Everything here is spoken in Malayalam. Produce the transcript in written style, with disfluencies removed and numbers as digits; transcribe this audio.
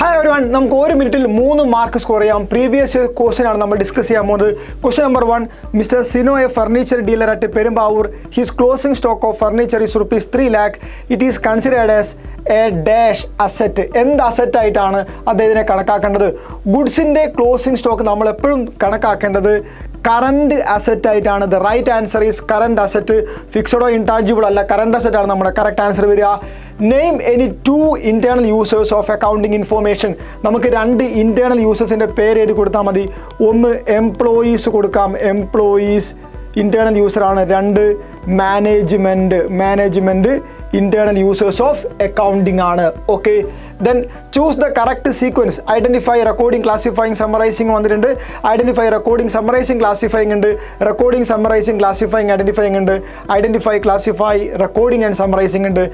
ഹായ് എവരിവൺ, നമുക്ക് ഒരു മിനിറ്റിൽ 3 മാർക്ക് സ്കോർ ചെയ്യാം. പ്രീവിയസ് ക്വസ്റ്റ്യൻ ആണ് നമ്മൾ ഡിസ്കസ് ചെയ്യാൻ പോകുന്നത്. Question number 1, mister Sino a furniture dealer at Perumbavoor. His closing stock of furniture is ₹3 lakh. It is considered as a dash asset. എന്ത് അസറ്റ് ആയിട്ടാണ് അദ്ദേഹത്തിനെ കണക്കാക്കേണ്ടത്? ഗുഡ്സിൻ്റെ ക്ലോസിംഗ് സ്റ്റോക്ക് നമ്മൾ എപ്പോഴും കണക്കാക്കേണ്ടത് കറണ്ട് അസറ്റ് ആയിട്ടാണ്. The right answer is current asset. ഫിക്സഡോ ഇൻടാഞ്ചിബിൾ അല്ല, കറണ്ട് അസറ്റ് ആണ് നമ്മുടെ കറക്റ്റ് ആൻസർ വരിക. Name any 2 internal users of accounting information. നമുക്ക് 2 ഇന്റേണൽ യൂസേഴ്സിൻ്റെ പേര് എഴുതി കൊടുത്താൽ മതി. ഒന്ന് എംപ്ലോയീസ് കൊടുക്കാം, എംപ്ലോയീസ് ഇന്റേണൽ യൂസറാണ്. 2 management internal users of accounting ആണ്. Okay, then choose the correct sequence. Identify, recording, classifying, summarising വന്നിട്ടുണ്ട്. ഐഡൻറ്റിഫൈ, റെക്കോർഡിംഗ്, സമ്മറൈസിങ്, ക്ലാസിഫൈങ് ഉണ്ട്. റെക്കോർഡിംഗ്, സമ്മറൈസിങ്, ക്ലാസിഫൈങ്, ഐഡൻറ്റിഫൈങ് ഉണ്ട്. Identify, classify, recording and summarising ഉണ്ട്.